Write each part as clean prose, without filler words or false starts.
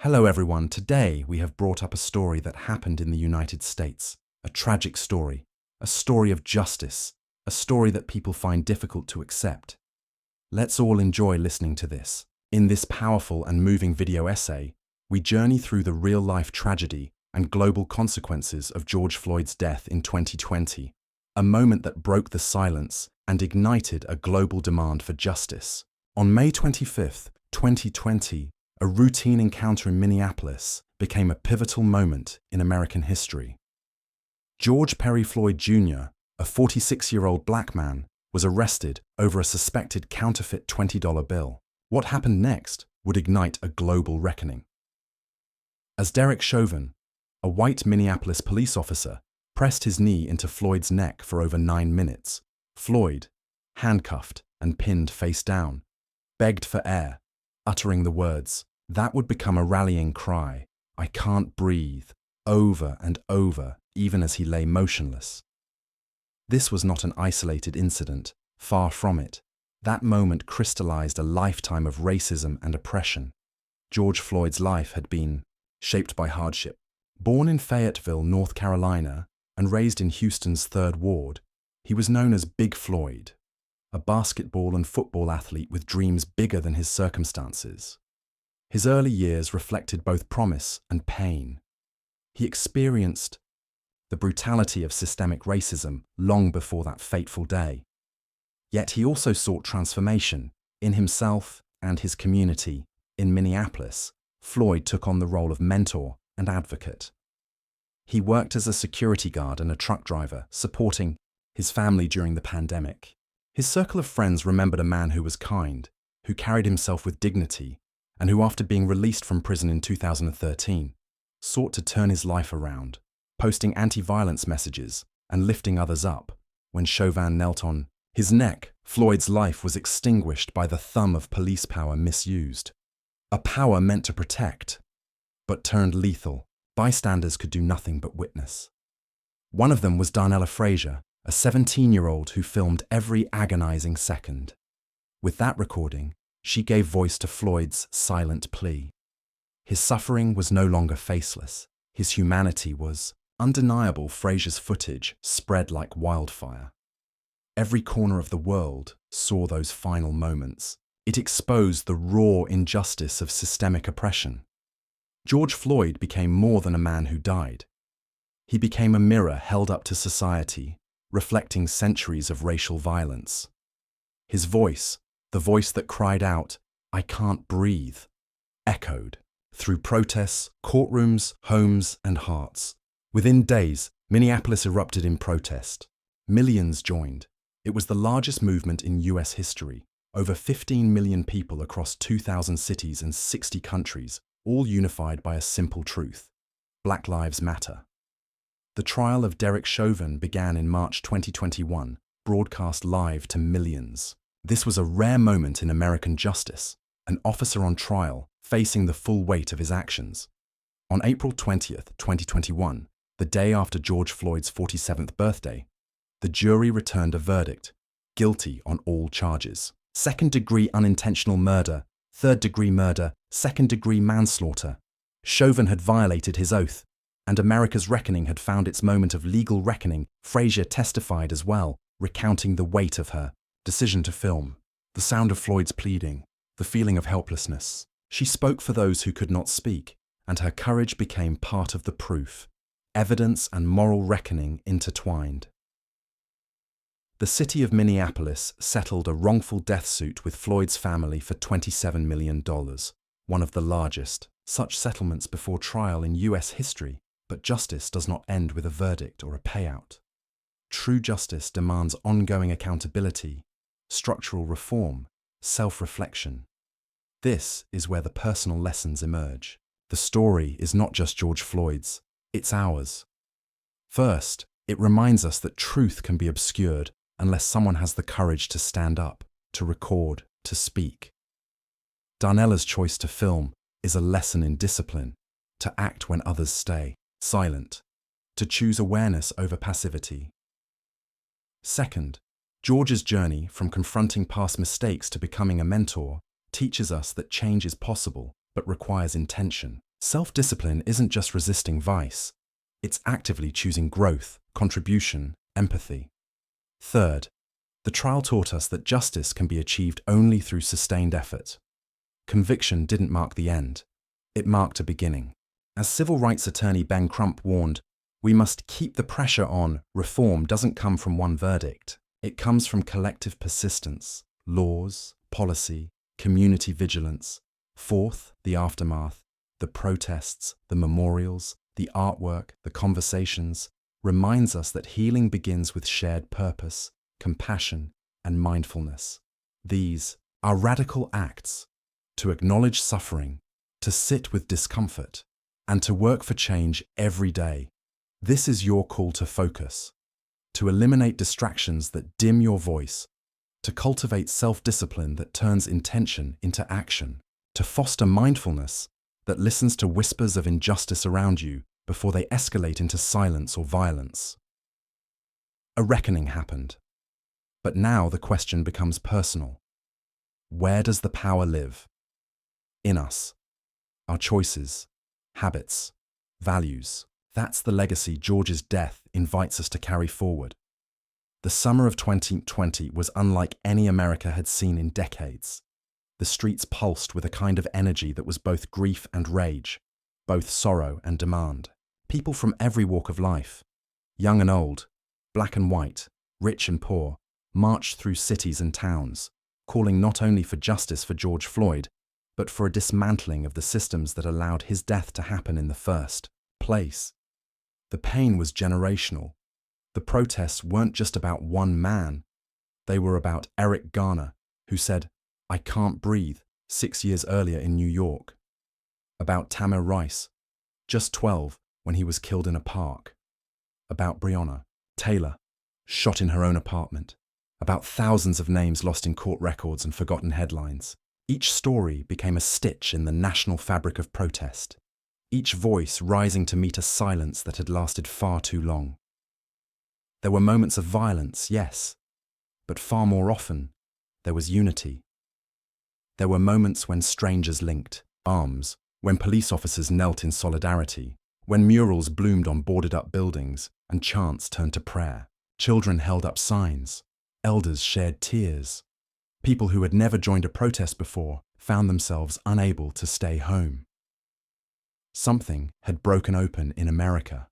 Hello everyone, today we have brought up a story that happened in the United States. A tragic story, a story of justice, a story that people find difficult to accept. Let's all enjoy listening to this. In this powerful and moving video essay, we journey through the real-life tragedy and global consequences of George Floyd's death in 2020, a moment that broke the silence and ignited a global demand for justice. On May 25, 2020, a routine encounter in Minneapolis became a pivotal moment in American history. George Perry Floyd Jr., a 46-year-old black man, was arrested over a suspected counterfeit $20 bill. What happened next would ignite a global reckoning. As Derek Chauvin, a white Minneapolis police officer, pressed his knee into Floyd's neck for over 9 minutes, Floyd, handcuffed and pinned face down, begged for air, uttering the words that would become a rallying cry, "I can't breathe," over and over, even as he lay motionless. This was not an isolated incident, far from it. That moment crystallized a lifetime of racism and oppression. George Floyd's life had been shaped by hardship. Born in Fayetteville, North Carolina, and raised in Houston's 3rd Ward, he was known as Big Floyd, a basketball and football athlete with dreams bigger than his circumstances. His early years reflected both promise and pain. He experienced the brutality of systemic racism long before that fateful day. Yet he also sought transformation in himself and his community. In Minneapolis, Floyd took on the role of mentor and advocate. He worked as a security guard and a truck driver, supporting his family during the pandemic. His circle of friends remembered a man who was kind, who carried himself with dignity, and who, after being released from prison in 2013, sought to turn his life around, posting anti-violence messages and lifting others up. When Chauvin knelt on his neck, Floyd's life was extinguished by the thumb of police power misused. A power meant to protect, but turned lethal. Bystanders could do nothing but witness. One of them was Darnella Frazier, a 17-year-old who filmed every agonizing second. With that recording, she gave voice to Floyd's silent plea. His suffering was no longer faceless. His humanity was undeniable. Frazier's footage spread like wildfire. Every corner of the world saw those final moments. It exposed the raw injustice of systemic oppression. George Floyd became more than a man who died. He became a mirror held up to society, reflecting centuries of racial violence. His voice, the voice that cried out, "I can't breathe," echoed through protests, courtrooms, homes, and hearts. Within days, Minneapolis erupted in protest. Millions joined. It was the largest movement in US history. Over 15 million people across 2,000 cities and 60 countries, all unified by a simple truth: Black Lives Matter. The trial of Derek Chauvin began in March 2021, broadcast live to millions. This was a rare moment in American justice, an officer on trial facing the full weight of his actions. On April 20th, 2021, the day after George Floyd's 47th birthday, the jury returned a verdict: guilty on all charges. Second-degree unintentional murder, third-degree murder, second-degree manslaughter. Chauvin had violated his oath, and America's reckoning had found its moment of legal reckoning. Frazier testified as well, recounting the weight of her decision to film. The sound of Floyd's pleading, the feeling of helplessness. She spoke for those who could not speak, and her courage became part of the proof. Evidence and moral reckoning intertwined. The city of Minneapolis settled a wrongful death suit with Floyd's family for $27 million, one of the largest such settlements before trial in US history. But justice does not end with a verdict or a payout. True justice demands ongoing accountability, structural reform, self-reflection. This is where the personal lessons emerge. The story is not just George Floyd's, it's ours. First, it reminds us that truth can be obscured unless someone has the courage to stand up, to record, to speak. Darnella's choice to film is a lesson in discipline, to act when others stay silent, to choose awareness over passivity. Second, George's journey from confronting past mistakes to becoming a mentor teaches us that change is possible but requires intention. Self-discipline isn't just resisting vice, it's actively choosing growth, contribution, empathy. Third, the trial taught us that justice can be achieved only through sustained effort. Conviction didn't mark the end, it marked a beginning. As civil rights attorney Ben Crump warned, we must keep the pressure on. Reform doesn't come from one verdict. It comes from collective persistence, laws, policy, community vigilance. Fourth, the aftermath, the protests, the memorials, the artwork, the conversations, reminds us that healing begins with shared purpose, compassion, and mindfulness. These are radical acts to acknowledge suffering, to sit with discomfort, and to work for change every day. This is your call to focus, to eliminate distractions that dim your voice, to cultivate self-discipline that turns intention into action, to foster mindfulness that listens to whispers of injustice around you before they escalate into silence or violence. A reckoning happened. But now the question becomes personal. Where does the power live? In us. Our choices, habits, values. That's the legacy George's death invites us to carry forward. The summer of 2020 was unlike any America had seen in decades. The streets pulsed with a kind of energy that was both grief and rage, both sorrow and demand. People from every walk of life, young and old, black and white, rich and poor, marched through cities and towns, calling not only for justice for George Floyd, but for a dismantling of the systems that allowed his death to happen in the first place. The pain was generational. The protests weren't just about one man. They were about Eric Garner, who said, "I can't breathe," 6 years earlier in New York. About Tamir Rice, just 12, when he was killed in a park. About Breonna Taylor, shot in her own apartment. About thousands of names lost in court records and forgotten headlines. Each story became a stitch in the national fabric of protest, each voice rising to meet a silence that had lasted far too long. There were moments of violence, yes, but far more often, there was unity. There were moments when strangers linked arms, when police officers knelt in solidarity, when murals bloomed on boarded-up buildings and chants turned to prayer. Children held up signs, elders shared tears. People who had never joined a protest before found themselves unable to stay home. Something had broken open in America,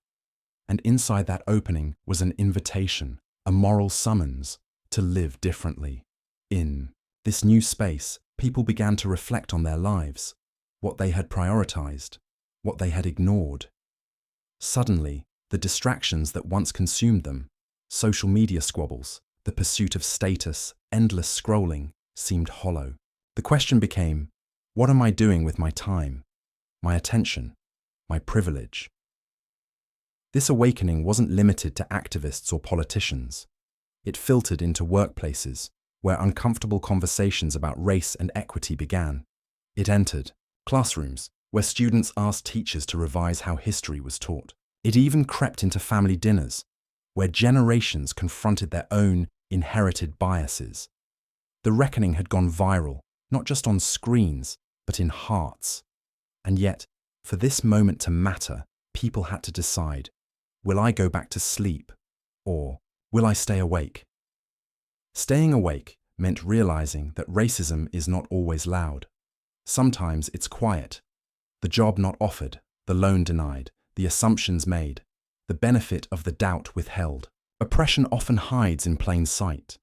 and inside that opening was an invitation, a moral summons to live differently. In this new space, people began to reflect on their lives, what they had prioritized, what they had ignored. Suddenly, the distractions that once consumed them, social media squabbles, the pursuit of status, endless scrolling, seemed hollow. The question became, what am I doing with my time, my attention, my privilege? This awakening wasn't limited to activists or politicians. It filtered into workplaces, where uncomfortable conversations about race and equity began. It entered classrooms, where students asked teachers to revise how history was taught. It even crept into family dinners, where generations confronted their own inherited biases. The reckoning had gone viral, not just on screens, but in hearts. And yet, for this moment to matter, people had to decide, will I go back to sleep, or will I stay awake? Staying awake meant realizing that racism is not always loud. Sometimes it's quiet. The job not offered, the loan denied, the assumptions made, the benefit of the doubt withheld. Oppression often hides in plain sight.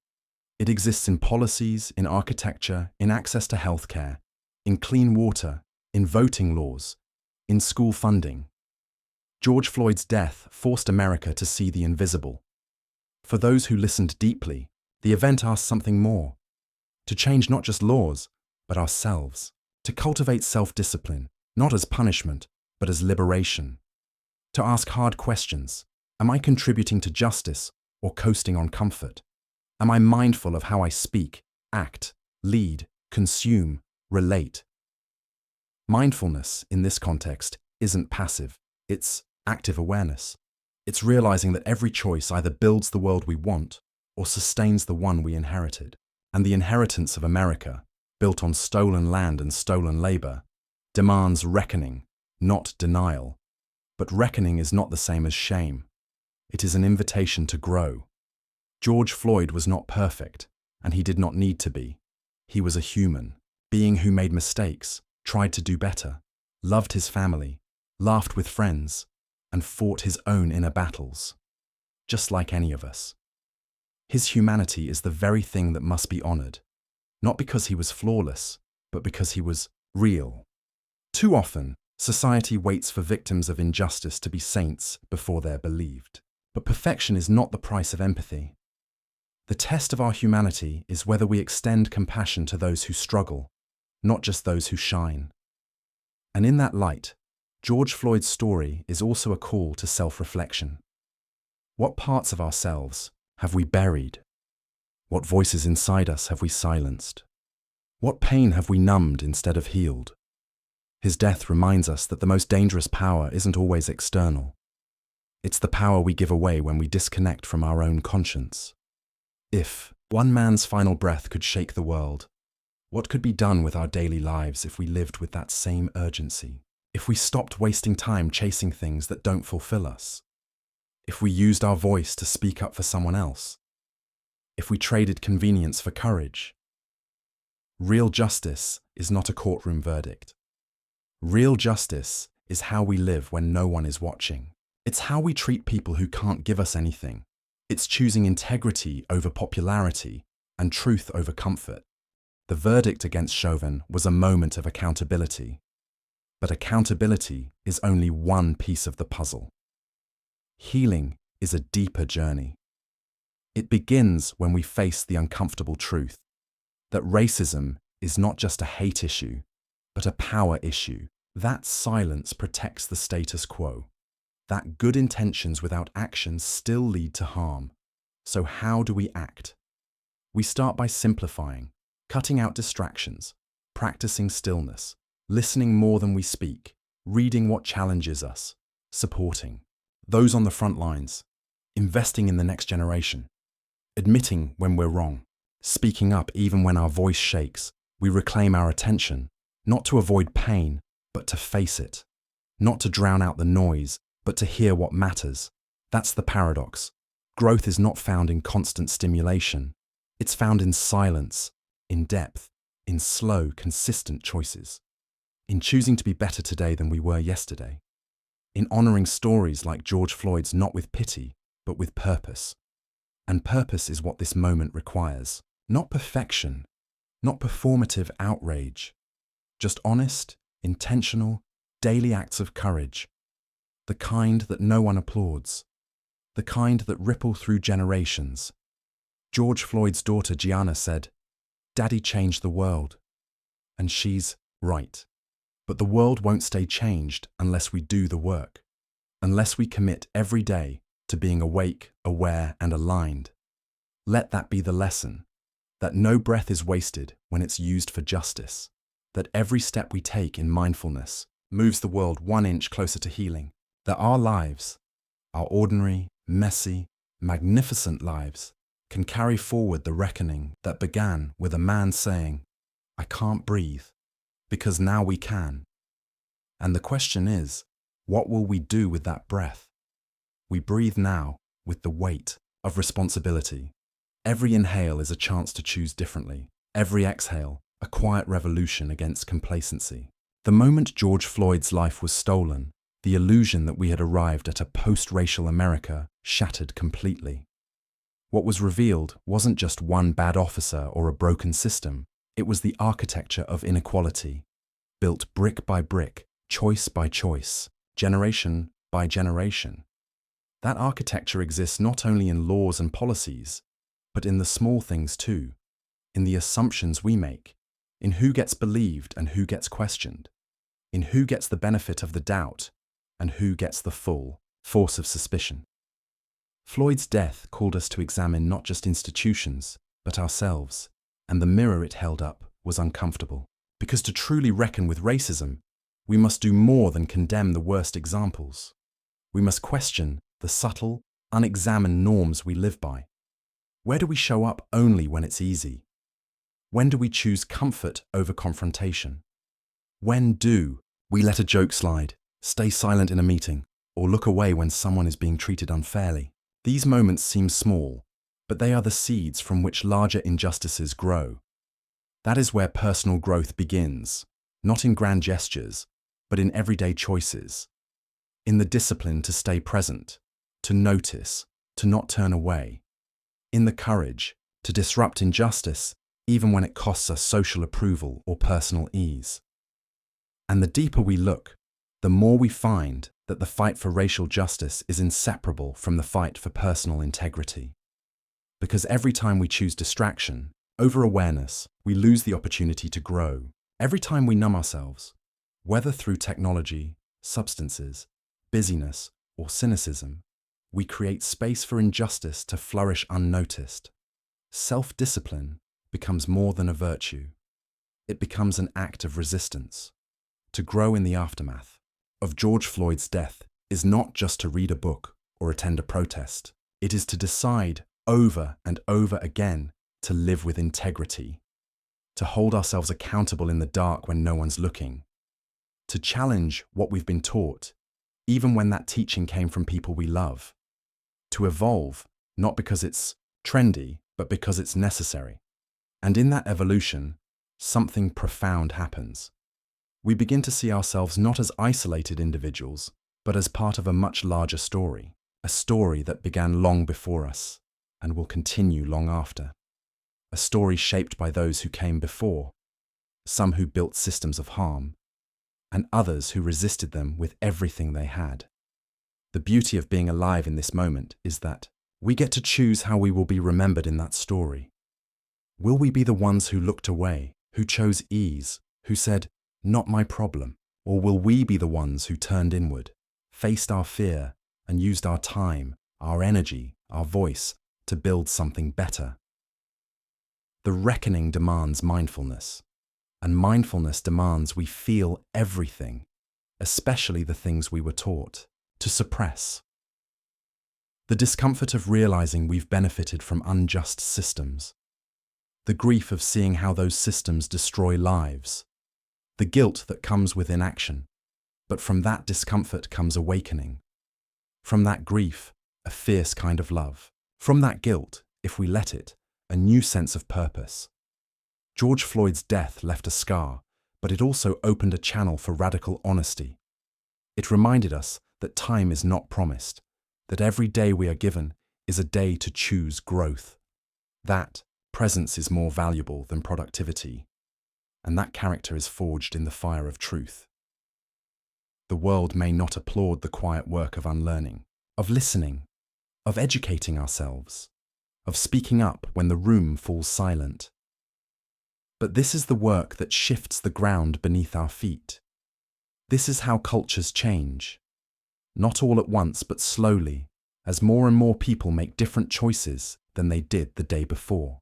It exists in policies, in architecture, in access to healthcare, in clean water, in voting laws, in school funding. George Floyd's death forced America to see the invisible. For those who listened deeply, the event asked something more: to change not just laws, but ourselves, to cultivate self-discipline, not as punishment, but as liberation, to ask hard questions. Am I contributing to justice or coasting on comfort? Am I mindful of how I speak, act, lead, consume, relate? Mindfulness, in this context, isn't passive, it's active awareness. It's realizing that every choice either builds the world we want or sustains the one we inherited. And the inheritance of America, built on stolen land and stolen labor, demands reckoning, not denial. But reckoning is not the same as shame. It is an invitation to grow. George Floyd was not perfect, and he did not need to be. He was a human, being who made mistakes, tried to do better, loved his family, laughed with friends, and fought his own inner battles, just like any of us. His humanity is the very thing that must be honored, not because he was flawless, but because he was real. Too often, society waits for victims of injustice to be saints before they're believed. But perfection is not the price of empathy. The test of our humanity is whether we extend compassion to those who struggle, not just those who shine. And in that light, George Floyd's story is also a call to self-reflection. What parts of ourselves have we buried? What voices inside us have we silenced? What pain have we numbed instead of healed? His death reminds us that the most dangerous power isn't always external. It's the power we give away when we disconnect from our own conscience. If one man's final breath could shake the world, what could be done with our daily lives if we lived with that same urgency? If we stopped wasting time chasing things that don't fulfill us? If we used our voice to speak up for someone else? If we traded convenience for courage? Real justice is not a courtroom verdict. Real justice is how we live when no one is watching. It's how we treat people who can't give us anything. It's choosing integrity over popularity and truth over comfort. The verdict against Chauvin was a moment of accountability. But accountability is only one piece of the puzzle. Healing is a deeper journey. It begins when we face the uncomfortable truth that racism is not just a hate issue, but a power issue. That silence protects the status quo. That good intentions without action still lead to harm. So how do we act? We start by simplifying, cutting out distractions, practicing stillness, listening more than we speak, reading what challenges us, supporting those on the front lines, investing in the next generation, admitting when we're wrong, speaking up even when our voice shakes. We reclaim our attention, not to avoid pain, but to face it, not to drown out the noise, but to hear what matters. That's the paradox. Growth is not found in constant stimulation. It's found in silence, in depth, in slow, consistent choices. In choosing to be better today than we were yesterday. In honoring stories like George Floyd's not with pity, but with purpose. And purpose is what this moment requires. Not perfection, not performative outrage. Just honest, intentional, daily acts of courage. The kind that no one applauds. The kind that ripple through generations. George Floyd's daughter Gianna said, "Daddy changed the world." And she's right. But the world won't stay changed unless we do the work. Unless we commit every day to being awake, aware, and aligned. Let that be the lesson. That no breath is wasted when it's used for justice. That every step we take in mindfulness moves the world 1 inch closer to healing. That our lives, our ordinary, messy, magnificent lives, can carry forward the reckoning that began with a man saying, "I can't breathe," because now we can. And the question is, what will we do with that breath? We breathe now with the weight of responsibility. Every inhale is a chance to choose differently. Every exhale, a quiet revolution against complacency. The moment George Floyd's life was stolen, the illusion that we had arrived at a post-racial America shattered completely. What was revealed wasn't just one bad officer or a broken system. It was the architecture of inequality, built brick by brick, choice by choice, generation by generation. That architecture exists not only in laws and policies, but in the small things too, in the assumptions we make, in who gets believed and who gets questioned, in who gets the benefit of the doubt and who gets the full force of suspicion. Floyd's death called us to examine not just institutions, but ourselves, and the mirror it held up was uncomfortable. Because to truly reckon with racism, we must do more than condemn the worst examples. We must question the subtle, unexamined norms we live by. Where do we show up only when it's easy? When do we choose comfort over confrontation? When do we let a joke slide, stay silent in a meeting, or look away when someone is being treated unfairly. These moments seem small, but they are the seeds from which larger injustices grow. That is where personal growth begins, not in grand gestures, but in everyday choices. In the discipline to stay present, to notice, to not turn away. In the courage to disrupt injustice, even when it costs us social approval or personal ease. And the deeper we look, the more we find that the fight for racial justice is inseparable from the fight for personal integrity. Because every time we choose distraction over awareness, we lose the opportunity to grow. Every time we numb ourselves, whether through technology, substances, busyness, or cynicism, we create space for injustice to flourish unnoticed. Self-discipline becomes more than a virtue. It becomes an act of resistance. To grow in the aftermath of George Floyd's death is not just to read a book or attend a protest. It is to decide over and over again to live with integrity, to hold ourselves accountable in the dark when no one's looking, to challenge what we've been taught, even when that teaching came from people we love, to evolve, not because it's trendy, but because it's necessary. And in that evolution, something profound happens. We begin to see ourselves not as isolated individuals, but as part of a much larger story, a story that began long before us and will continue long after. A story shaped by those who came before, some who built systems of harm, and others who resisted them with everything they had. The beauty of being alive in this moment is that we get to choose how we will be remembered in that story. Will we be the ones who looked away, who chose ease, who said, "Not my problem"? Or will we be the ones who turned inward, faced our fear, and used our time, our energy, our voice to build something better? The reckoning demands mindfulness, and mindfulness demands we feel everything, especially the things we were taught to suppress. The discomfort of realizing we've benefited from unjust systems, the grief of seeing how those systems destroy lives, the guilt that comes with inaction, but from that discomfort comes awakening. From that grief, a fierce kind of love. From that guilt, if we let it, a new sense of purpose. George Floyd's death left a scar, but it also opened a channel for radical honesty. It reminded us that time is not promised, that every day we are given is a day to choose growth. That presence is more valuable than productivity, and that character is forged in the fire of truth. The world may not applaud the quiet work of unlearning, of listening, of educating ourselves, of speaking up when the room falls silent. But this is the work that shifts the ground beneath our feet. This is how cultures change. Not all at once, but slowly, as more and more people make different choices than they did the day before.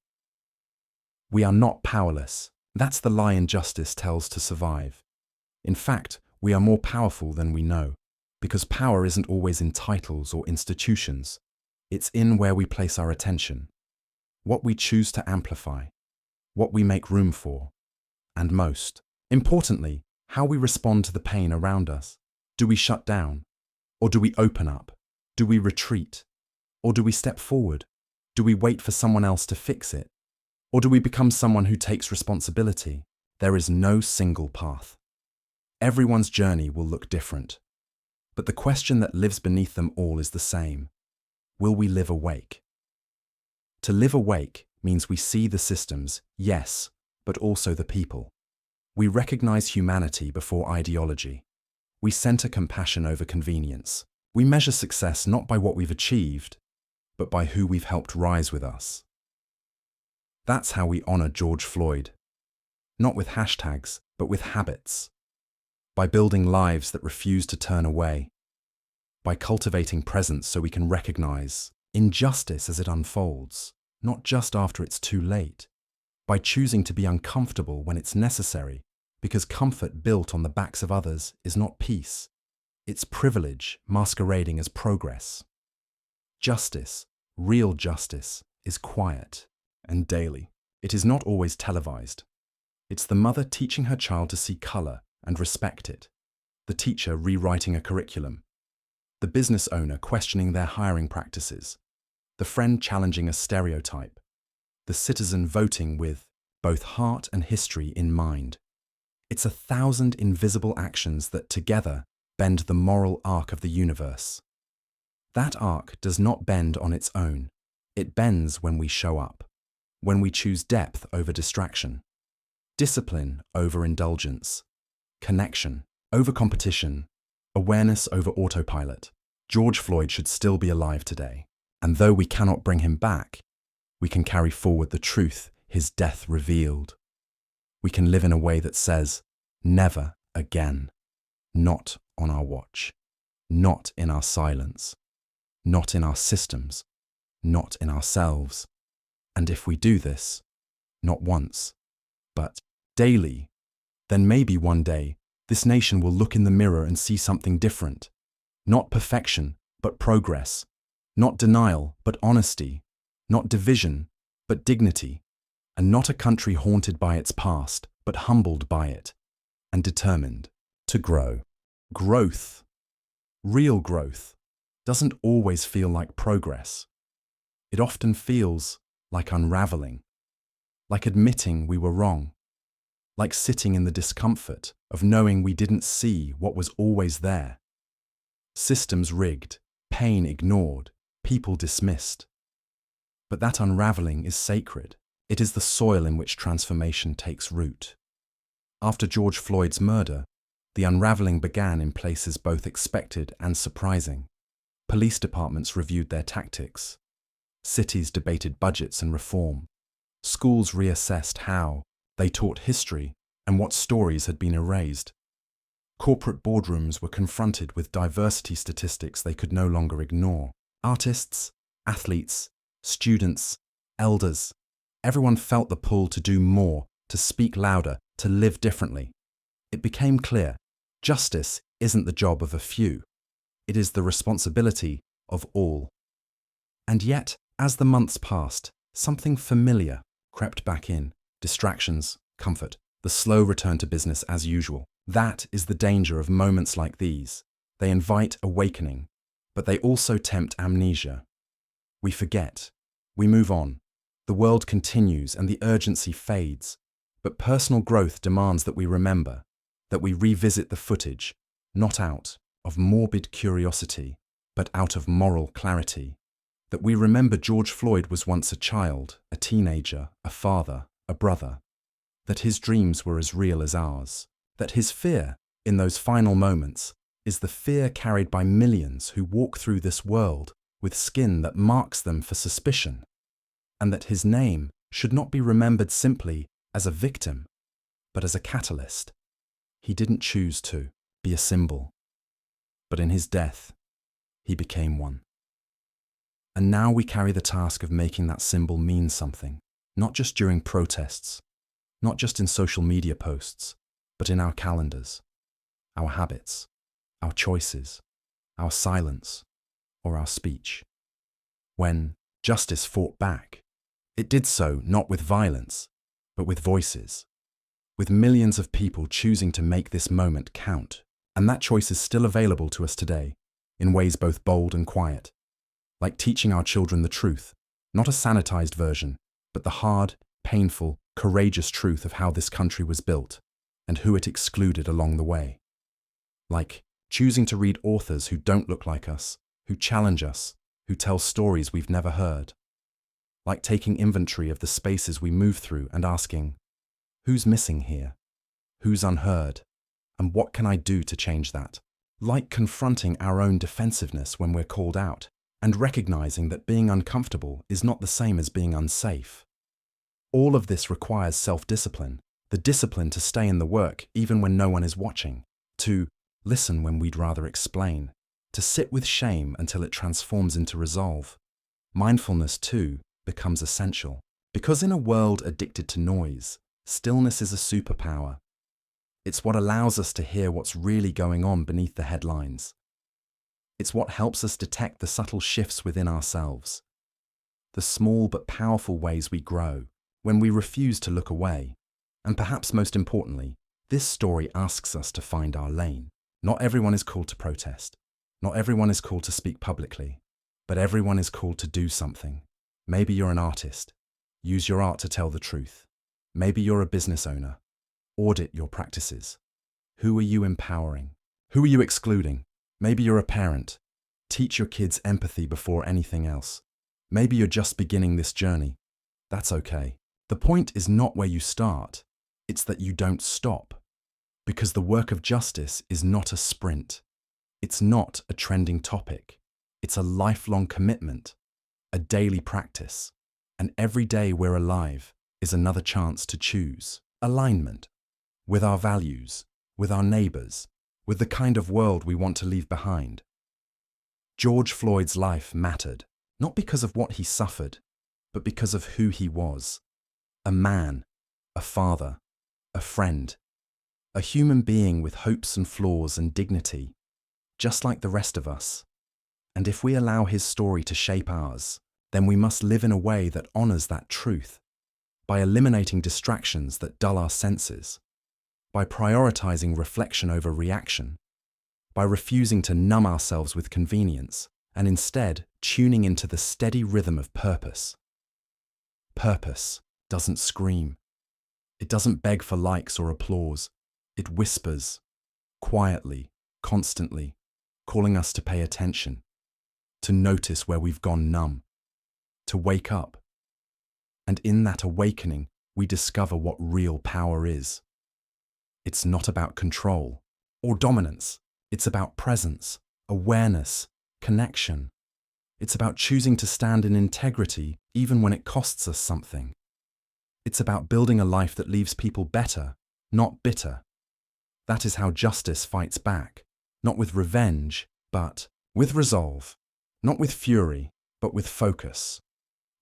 We are not powerless. That's the lie injustice tells to survive. In fact, we are more powerful than we know, because power isn't always in titles or institutions. It's in where we place our attention, what we choose to amplify, what we make room for, and most importantly, how we respond to the pain around us. Do we shut down? Or do we open up? Do we retreat? Or do we step forward? Do we wait for someone else to fix it? Or do we become someone who takes responsibility? There is no single path. Everyone's journey will look different. But the question that lives beneath them all is the same. Will we live awake? To live awake means we see the systems, yes, but also the people. We recognize humanity before ideology. We center compassion over convenience. We measure success not by what we've achieved, but by who we've helped rise with us. That's how we honor George Floyd. Not with hashtags, but with habits. By building lives that refuse to turn away. By cultivating presence so we can recognize injustice as it unfolds, not just after it's too late. By choosing to be uncomfortable when it's necessary, because comfort built on the backs of others is not peace. It's privilege masquerading as progress. Justice, real justice, is quiet and daily. It is not always televised. It's the mother teaching her child to see color and respect it. the teacher rewriting a curriculum, the business owner questioning their hiring practices, the friend challenging a stereotype, the citizen voting with both heart and history in mind. It's 1,000 invisible actions that together bend the moral arc of the universe. That arc does not bend on its own. It bends when we show up, when we choose depth over distraction, discipline over indulgence, connection over competition, awareness over autopilot. George Floyd should still be alive today, and though we cannot bring him back, we can carry forward the truth his death revealed. We can live in a way that says, never again, not on our watch, not in our silence, not in our systems, not in ourselves. And if we do this, not once, but daily, then maybe one day this nation will look in the mirror and see something different. Not perfection, but progress. Not denial, but honesty. Not division, but dignity. And not a country haunted by its past, but humbled by it, and determined to grow. Growth, real growth, doesn't always feel like progress. It often feels like unraveling, like admitting we were wrong, like sitting in the discomfort of knowing we didn't see what was always there. Systems rigged, pain ignored, people dismissed. But that unraveling is sacred. It is the soil in which transformation takes root. After George Floyd's murder, the unraveling began in places both expected and surprising. Police departments reviewed their tactics. Cities debated budgets and reform. Schools reassessed how they taught history and what stories had been erased. Corporate boardrooms were confronted with diversity statistics they could no longer ignore. Artists, athletes, students, elders, everyone felt the pull to do more, to speak louder, to live differently. It became clear, justice isn't the job of a few. It is the responsibility of all. And yet, as the months passed, something familiar crept back in. Distractions, comfort, the slow return to business as usual. That is the danger of moments like these. They invite awakening, but they also tempt amnesia. We forget. We move on. The world continues and the urgency fades. But personal growth demands that we remember, that we revisit the footage, not out of morbid curiosity, but out of moral clarity. That we remember George Floyd was once a child, a teenager, a father, a brother. That his dreams were as real as ours. That his fear, in those final moments, is the fear carried by millions who walk through this world with skin that marks them for suspicion. And that his name should not be remembered simply as a victim, but as a catalyst. He didn't choose to be a symbol, but in his death, he became one. And now we carry the task of making that symbol mean something, not just during protests, not just in social media posts, but in our calendars, our habits, our choices, our silence, or our speech. When justice fought back, it did so not with violence, but with voices, with millions of people choosing to make this moment count. And that choice is still available to us today, in ways both bold and quiet, like teaching our children the truth, not a sanitized version, but the hard, painful, courageous truth of how this country was built and who it excluded along the way. Like choosing to read authors who don't look like us, who challenge us, who tell stories we've never heard. Like taking inventory of the spaces we move through and asking, who's missing here? Who's unheard? And what can I do to change that? Like confronting our own defensiveness when we're called out and recognizing that being uncomfortable is not the same as being unsafe. All of this requires self-discipline, the discipline to stay in the work even when no one is watching, to listen when we'd rather explain, to sit with shame until it transforms into resolve. Mindfulness, too, becomes essential, because in a world addicted to noise, stillness is a superpower. It's what allows us to hear what's really going on beneath the headlines. It's what helps us detect the subtle shifts within ourselves, the small but powerful ways we grow when we refuse to look away. And perhaps most importantly, this story asks us to find our lane. Not everyone is called to protest. Not everyone is called to speak publicly. But everyone is called to do something. Maybe you're an artist. Use your art to tell the truth. Maybe you're a business owner. Audit your practices. Who are you empowering? Who are you excluding? Maybe you're a parent. Teach your kids empathy before anything else. Maybe you're just beginning this journey. That's okay. The point is not where you start. It's that you don't stop. Because the work of justice is not a sprint. It's not a trending topic. It's a lifelong commitment, a daily practice. And every day we're alive is another chance to choose alignment with our values, with our neighbors, with the kind of world we want to leave behind. George Floyd's life mattered, not because of what he suffered, but because of who he was. A man, a father, a friend, a human being with hopes and flaws and dignity, just like the rest of us. And if we allow his story to shape ours, then we must live in a way that honors that truth, by eliminating distractions that dull our senses, by prioritizing reflection over reaction, by refusing to numb ourselves with convenience, and instead tuning into the steady rhythm of purpose. Purpose doesn't scream. It doesn't beg for likes or applause. It whispers, quietly, constantly, calling us to pay attention, to notice where we've gone numb, to wake up. And in that awakening, we discover what real power is. It's not about control or dominance. It's about presence, awareness, connection. It's about choosing to stand in integrity even when it costs us something. It's about building a life that leaves people better, not bitter. That is how justice fights back, not with revenge, but with resolve, not with fury, but with focus,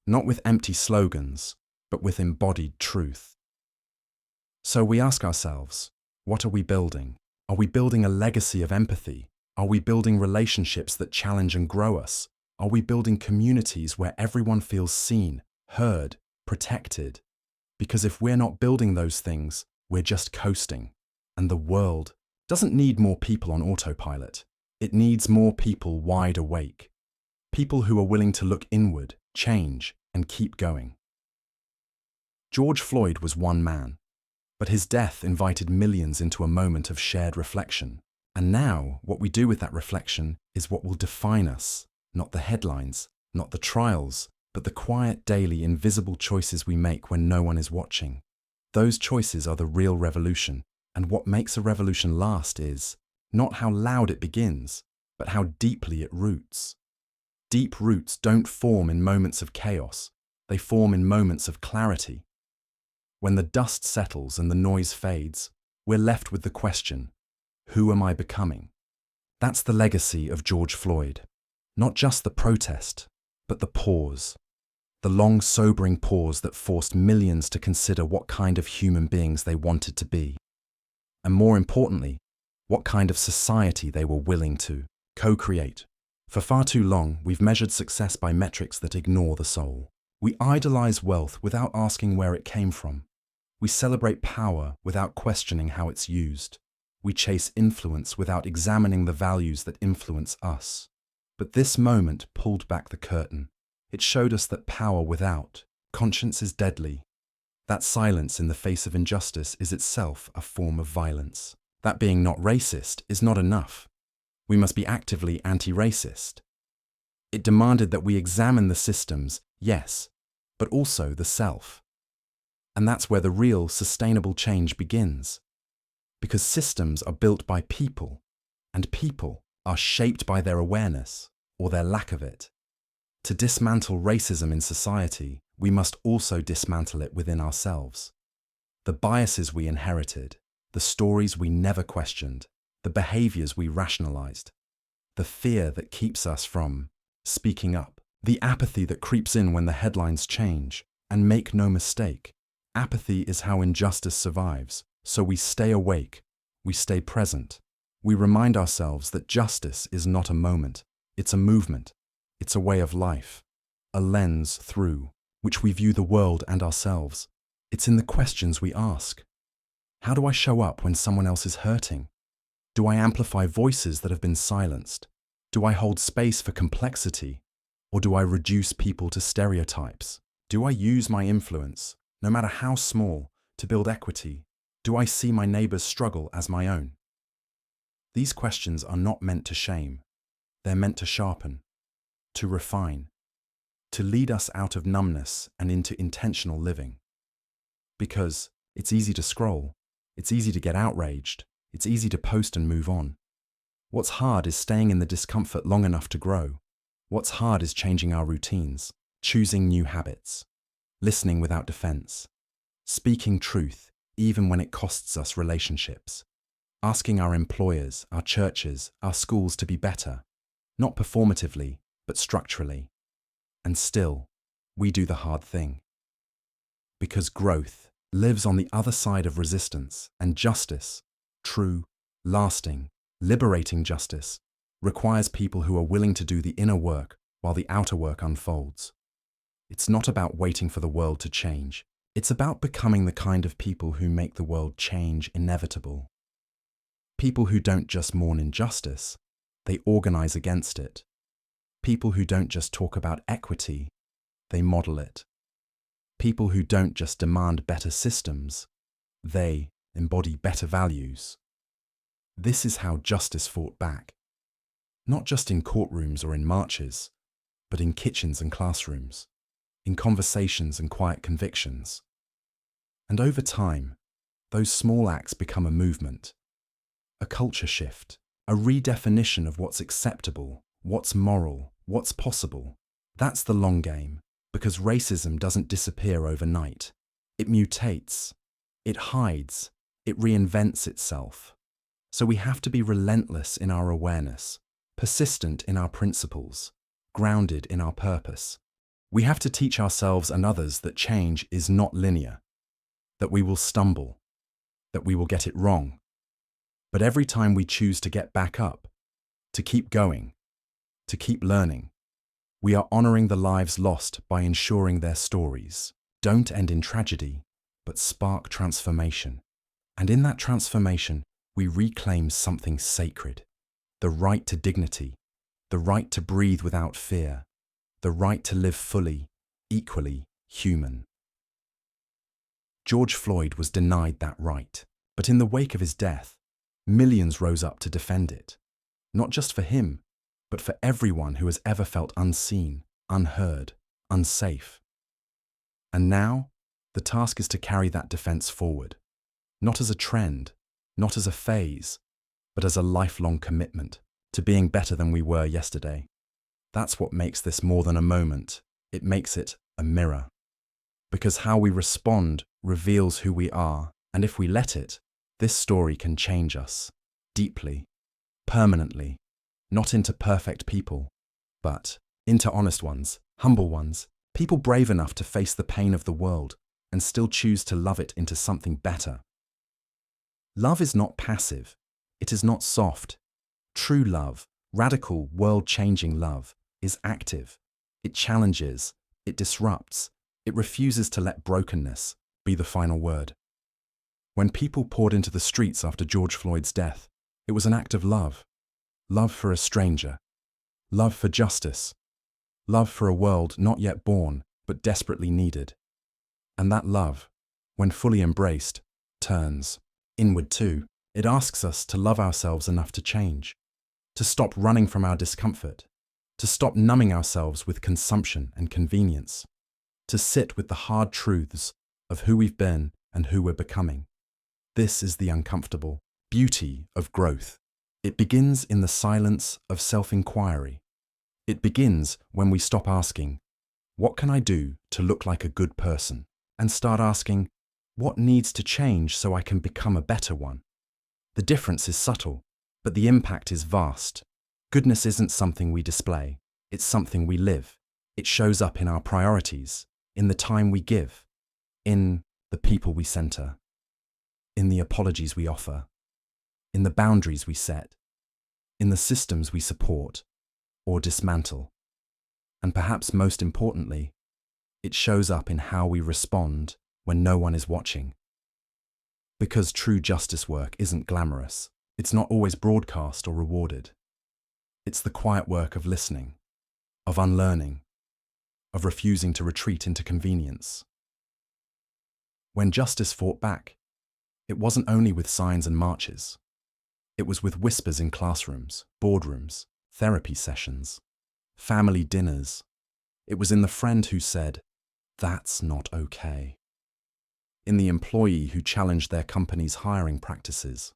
not with empty slogans, but with embodied truth. So we ask ourselves, what are we building? Are we building a legacy of empathy? Are we building relationships that challenge and grow us? Are we building communities where everyone feels seen, heard, protected? Because if we're not building those things, we're just coasting. And the world doesn't need more people on autopilot. It needs more people wide awake. People who are willing to look inward, change, and keep going. George Floyd was one man, but his death invited millions into a moment of shared reflection. And now, what we do with that reflection is what will define us, not the headlines, not the trials, but the quiet, daily, invisible choices we make when no one is watching. Those choices are the real revolution, and what makes a revolution last is not how loud it begins, but how deeply it roots. Deep roots don't form in moments of chaos, they form in moments of clarity. When the dust settles and the noise fades, we're left with the question, who am I becoming? That's the legacy of George Floyd. Not just the protest, but the pause. The long, sobering pause that forced millions to consider what kind of human beings they wanted to be. And more importantly, what kind of society they were willing to co-create. For far too long, we've measured success by metrics that ignore the soul. We idolize wealth without asking where it came from. We celebrate power without questioning how it's used. We chase influence without examining the values that influence us. But this moment pulled back the curtain. It showed us that power without conscience is deadly. That silence in the face of injustice is itself a form of violence. That being not racist is not enough. We must be actively anti-racist. It demanded that we examine the systems, yes, but also the self. And that's where the real, sustainable change begins. Because systems are built by people, and people are shaped by their awareness, or their lack of it. To dismantle racism in society, we must also dismantle it within ourselves. The biases we inherited, the stories we never questioned, the behaviors we rationalized, the fear that keeps us from speaking up, the apathy that creeps in when the headlines change. And make no mistake, apathy is how injustice survives. So we stay awake, we stay present. We remind ourselves that justice is not a moment, it's a movement, it's a way of life, a lens through which we view the world and ourselves. It's in the questions we ask. How do I show up when someone else is hurting? Do I amplify voices that have been silenced? Do I hold space for complexity? Or do I reduce people to stereotypes? Do I use my influence, no matter how small, to build equity? Do I see my neighbor's struggle as my own? These questions are not meant to shame. They're meant to sharpen, to refine, to lead us out of numbness and into intentional living. Because it's easy to scroll, it's easy to get outraged, it's easy to post and move on. What's hard is staying in the discomfort long enough to grow. What's hard is changing our routines, choosing new habits, listening without defense, speaking truth even when it costs us relationships, asking our employers, our churches, our schools to be better, not performatively, but structurally. And still, we do the hard thing. Because growth lives on the other side of resistance, and justice, true, lasting, liberating justice, requires people who are willing to do the inner work while the outer work unfolds. It's not about waiting for the world to change. It's about becoming the kind of people who make the world change inevitable. People who don't just mourn injustice, they organize against it. People who don't just talk about equity, they model it. People who don't just demand better systems, they embody better values. This is how justice fought back. Not just in courtrooms or in marches, but in kitchens and classrooms, in conversations and quiet convictions. And over time, those small acts become a movement, a culture shift, a redefinition of what's acceptable, what's moral, what's possible. That's the long game, because racism doesn't disappear overnight. It mutates, it hides, it reinvents itself. So we have to be relentless in our awareness, persistent in our principles, grounded in our purpose. We have to teach ourselves and others that change is not linear, that we will stumble, that we will get it wrong. But every time we choose to get back up, to keep going, to keep learning, we are honoring the lives lost by ensuring their stories don't end in tragedy, but spark transformation. And in that transformation, we reclaim something sacred, the right to dignity, the right to breathe without fear, the right to live fully, equally human. George Floyd was denied that right, but in the wake of his death, millions rose up to defend it, not just for him, but for everyone who has ever felt unseen, unheard, unsafe. And now, the task is to carry that defense forward, not as a trend, not as a phase, but as a lifelong commitment to being better than we were yesterday. That's what makes this more than a moment. It makes it a mirror. Because how we respond reveals who we are, and if we let it, this story can change us, deeply, permanently, not into perfect people, but into honest ones, humble ones, people brave enough to face the pain of the world and still choose to love it into something better. Love is not passive. It is not soft. True love, radical, world-changing love, is active. It challenges, it disrupts, it refuses to let brokenness be the final word. When people poured into the streets after George Floyd's death, it was an act of love. Love for a stranger. Love for justice. Love for a world not yet born, but desperately needed. And that love, when fully embraced, turns inward too. It asks us to love ourselves enough to change, to stop running from our discomfort, to stop numbing ourselves with consumption and convenience, to sit with the hard truths of who we've been and who we're becoming. This is the uncomfortable beauty of growth. It begins in the silence of self-inquiry. It begins when we stop asking, what can I do to look like a good person? And start asking, what needs to change so I can become a better one? The difference is subtle, but the impact is vast. Goodness isn't something we display, it's something we live. It shows up in our priorities, in the time we give, in the people we center, in the apologies we offer, in the boundaries we set, in the systems we support or dismantle. And perhaps most importantly, it shows up in how we respond when no one is watching. Because true justice work isn't glamorous. It's not always broadcast or rewarded. It's the quiet work of listening, of unlearning, of refusing to retreat into convenience. When justice fought back, it wasn't only with signs and marches. It was with whispers in classrooms, boardrooms, therapy sessions, family dinners. It was in the friend who said, "That's not okay." In the employee who challenged their company's hiring practices.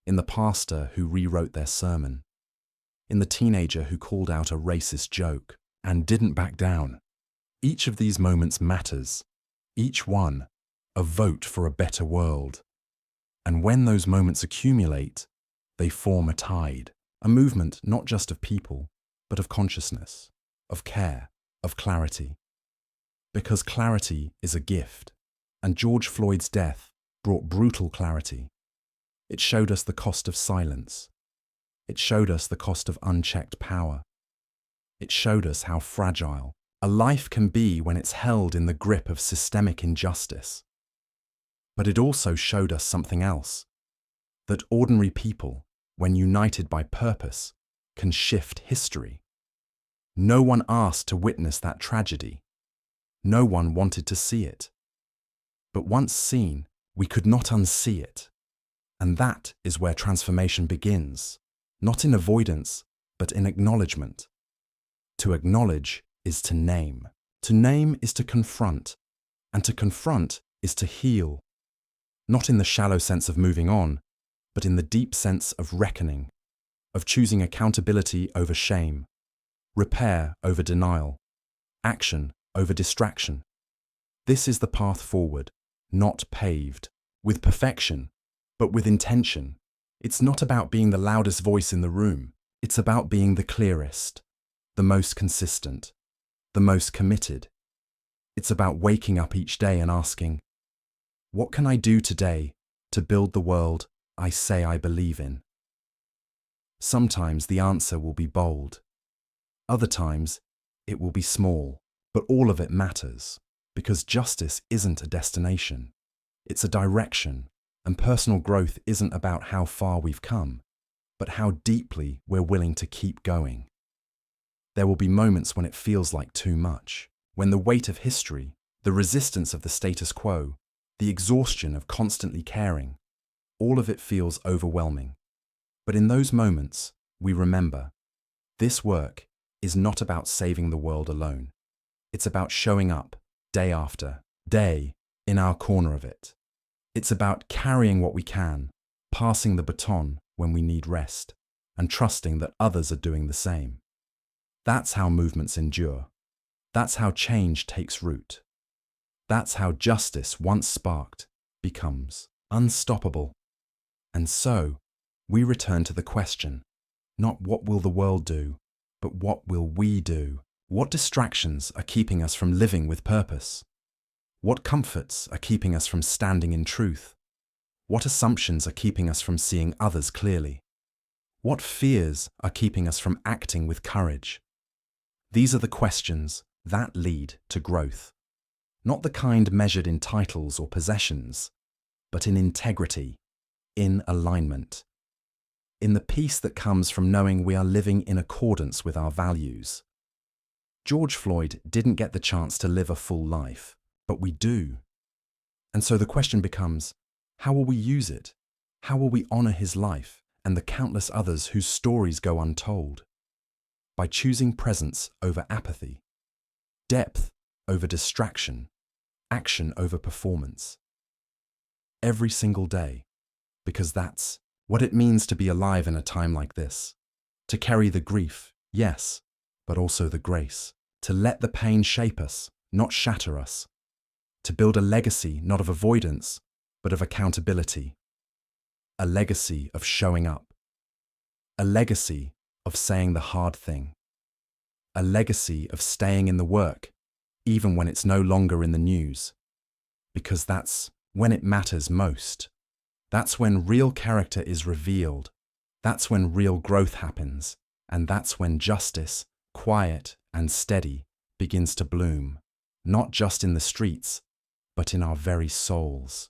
In the pastor who rewrote their sermon. In the teenager who called out a racist joke and didn't back down. Each of these moments matters. Each one, a vote for a better world. And when those moments accumulate, they form a tide, a movement not just of people, but of consciousness, of care, of clarity. Because clarity is a gift, and George Floyd's death brought brutal clarity. It showed us the cost of silence. It showed us the cost of unchecked power. It showed us how fragile a life can be when it's held in the grip of systemic injustice. But it also showed us something else, that ordinary people, when united by purpose, can shift history. No one asked to witness that tragedy. No one wanted to see it. But once seen, we could not unsee it. And that is where transformation begins, not in avoidance, but in acknowledgement. To acknowledge is to name. To name is to confront. And to confront is to heal. Not in the shallow sense of moving on, but in the deep sense of reckoning, of choosing accountability over shame, repair over denial, action over distraction. This is the path forward, not paved, with perfection, but with intention. It's not about being the loudest voice in the room. It's about being the clearest, the most consistent, the most committed. It's about waking up each day and asking, what can I do today to build the world I say I believe in? Sometimes the answer will be bold. Other times it will be small, but all of it matters, because justice isn't a destination. It's a direction, and personal growth isn't about how far we've come, but how deeply we're willing to keep going. There will be moments when it feels like too much, when the weight of history, the resistance of the status quo, the exhaustion of constantly caring, all of it feels overwhelming. But in those moments, we remember, this work is not about saving the world alone. It's about showing up, day after day, in our corner of it. It's about carrying what we can, passing the baton when we need rest, and trusting that others are doing the same. That's how movements endure. That's how change takes root. That's how justice, once sparked, becomes unstoppable. And so, we return to the question, not what will the world do, but what will we do? What distractions are keeping us from living with purpose? What comforts are keeping us from standing in truth? What assumptions are keeping us from seeing others clearly? What fears are keeping us from acting with courage? These are the questions that lead to growth. Not the kind measured in titles or possessions, but in integrity, in alignment, in the peace that comes from knowing we are living in accordance with our values. George Floyd didn't get the chance to live a full life, but we do. And so the question becomes, how will we use it? How will we honor his life and the countless others whose stories go untold? By choosing presence over apathy, depth over distraction, action over performance. Every single day, because that's what it means to be alive in a time like this. To carry the grief, yes, but also the grace. To let the pain shape us, not shatter us. To build a legacy not of avoidance, but of accountability. A legacy of showing up. A legacy of saying the hard thing. A legacy of staying in the work, even when it's no longer in the news. Because that's when it matters most. That's when real character is revealed. That's when real growth happens. And that's when justice, quiet and steady, begins to bloom. Not just in the streets, but in our very souls.